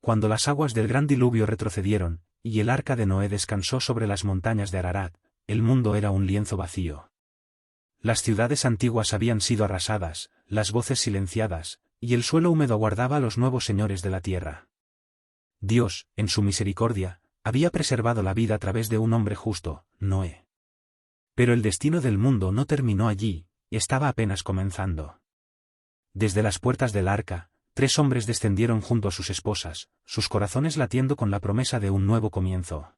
Cuando las aguas del gran diluvio retrocedieron, y el arca de Noé descansó sobre las montañas de Ararat, el mundo era un lienzo vacío. Las ciudades antiguas habían sido arrasadas, las voces silenciadas, y el suelo húmedo aguardaba a los nuevos señores de la tierra. Dios, en su misericordia, había preservado la vida a través de un hombre justo, Noé. Pero el destino del mundo no terminó allí, estaba apenas comenzando. Desde las puertas del arca, 3 hombres descendieron junto a sus esposas, sus corazones latiendo con la promesa de un nuevo comienzo.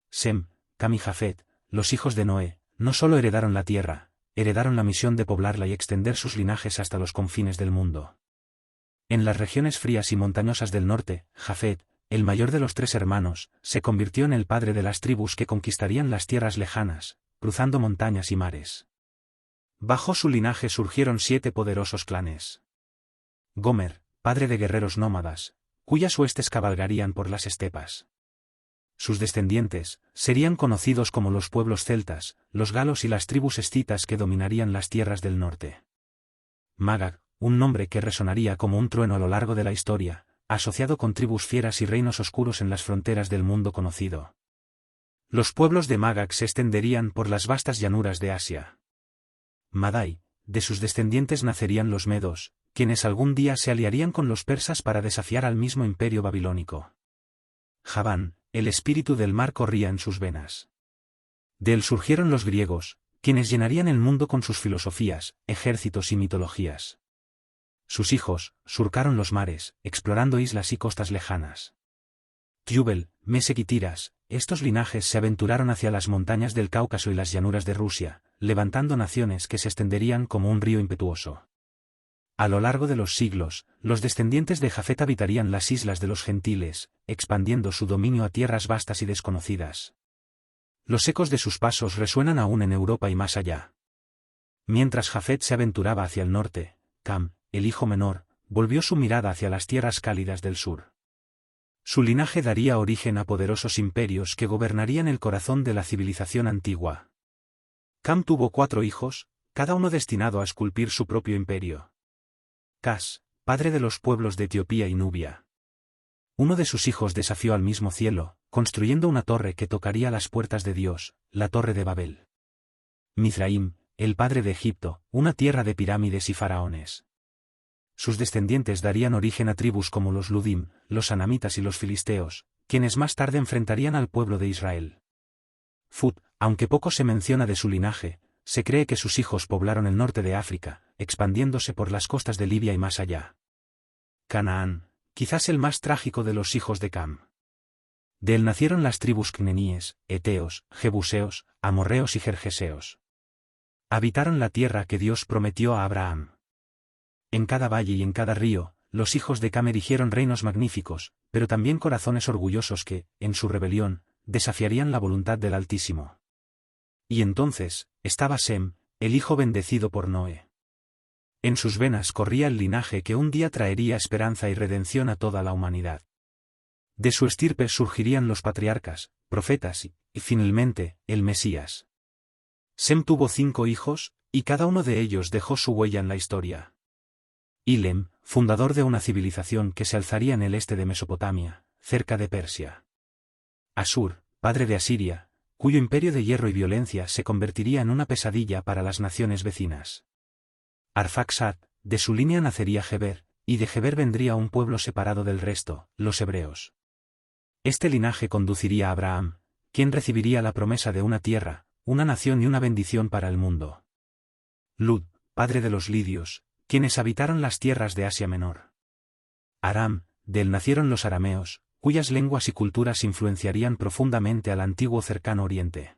Sem, Cam y Jafet, los hijos de Noé, no solo heredaron la tierra, heredaron la misión de poblarla y extender sus linajes hasta los confines del mundo. En las regiones frías y montañosas del norte, Jafet, el mayor de los 3 hermanos, se convirtió en el padre de las tribus que conquistarían las tierras lejanas, cruzando montañas y mares. Bajo su linaje surgieron 7 poderosos clanes. Gomer, padre de guerreros nómadas, cuyas huestes cabalgarían por las estepas. Sus descendientes serían conocidos como los pueblos celtas, los galos y las tribus escitas que dominarían las tierras del norte. Magag, un nombre que resonaría como un trueno a lo largo de la historia, asociado con tribus fieras y reinos oscuros en las fronteras del mundo conocido. Los pueblos de Magag se extenderían por las vastas llanuras de Asia. Madai, de sus descendientes nacerían los medos, quienes algún día se aliarían con los persas para desafiar al mismo imperio babilónico. Javán, el espíritu del mar corría en sus venas. De él surgieron los griegos, quienes llenarían el mundo con sus filosofías, ejércitos y mitologías. Sus hijos surcaron los mares, explorando islas y costas lejanas. Tubal, Mesec y Tiras, estos linajes se aventuraron hacia las montañas del Cáucaso y las llanuras de Rusia, levantando naciones que se extenderían como un río impetuoso. A lo largo de los siglos, los descendientes de Jafet habitarían las islas de los gentiles, expandiendo su dominio a tierras vastas y desconocidas. Los ecos de sus pasos resuenan aún en Europa y más allá. Mientras Jafet se aventuraba hacia el norte, Cam, el hijo menor, volvió su mirada hacia las tierras cálidas del sur. Su linaje daría origen a poderosos imperios que gobernarían el corazón de la civilización antigua. Cam tuvo 4 hijos, cada uno destinado a esculpir su propio imperio. Cas, padre de los pueblos de Etiopía y Nubia. Uno de sus hijos desafió al mismo cielo, construyendo una torre que tocaría las puertas de Dios, la Torre de Babel. Mizraim, el padre de Egipto, una tierra de pirámides y faraones. Sus descendientes darían origen a tribus como los Ludim, los anamitas y los filisteos, quienes más tarde enfrentarían al pueblo de Israel. Fut, aunque poco se menciona de su linaje, se cree que sus hijos poblaron el norte de África, expandiéndose por las costas de Libia y más allá. Canaán, quizás el más trágico de los hijos de Cam. De él nacieron las tribus cneníes, eteos, jebuseos, amorreos y gergeseos. Habitaron la tierra que Dios prometió a Abraham. En cada valle y en cada río, los hijos de Cam erigieron reinos magníficos, pero también corazones orgullosos que, en su rebelión, desafiarían la voluntad del Altísimo. Y entonces, estaba Sem, el hijo bendecido por Noé. En sus venas corría el linaje que un día traería esperanza y redención a toda la humanidad. De su estirpe surgirían los patriarcas, profetas y finalmente, el Mesías. Sem tuvo 5 hijos, y cada uno de ellos dejó su huella en la historia. Ilem, fundador de una civilización que se alzaría en el este de Mesopotamia, cerca de Persia. Asur, padre de Asiria, cuyo imperio de hierro y violencia se convertiría en una pesadilla para las naciones vecinas. Arfaxad, de su línea nacería Geber, y de Geber vendría un pueblo separado del resto, los hebreos. Este linaje conduciría a Abraham, quien recibiría la promesa de una tierra, una nación y una bendición para el mundo. Lud, padre de los lidios, quienes habitaron las tierras de Asia Menor. Aram, de él nacieron los arameos, cuyas lenguas y culturas influenciarían profundamente al antiguo cercano oriente.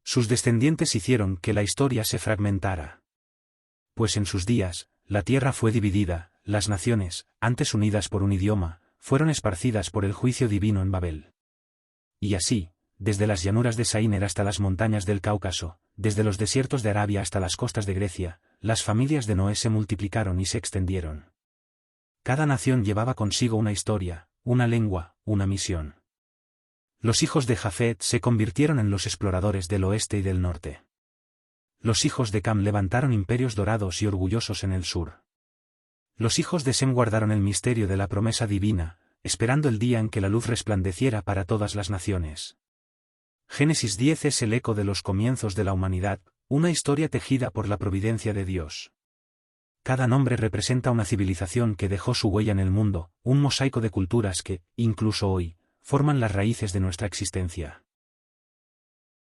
Sus descendientes hicieron que la historia se fragmentara. Pues en sus días, la tierra fue dividida, las naciones, antes unidas por un idioma, fueron esparcidas por el juicio divino en Babel. Y así, desde las llanuras de Saíner hasta las montañas del Cáucaso, desde los desiertos de Arabia hasta las costas de Grecia, las familias de Noé se multiplicaron y se extendieron. Cada nación llevaba consigo una historia, una lengua, una misión. Los hijos de Jafet se convirtieron en los exploradores del oeste y del norte. Los hijos de Cam levantaron imperios dorados y orgullosos en el sur. Los hijos de Sem guardaron el misterio de la promesa divina, esperando el día en que la luz resplandeciera para todas las naciones. Génesis 10 es el eco de los comienzos de la humanidad, una historia tejida por la providencia de Dios. Cada nombre representa una civilización que dejó su huella en el mundo, un mosaico de culturas que, incluso hoy, forman las raíces de nuestra existencia.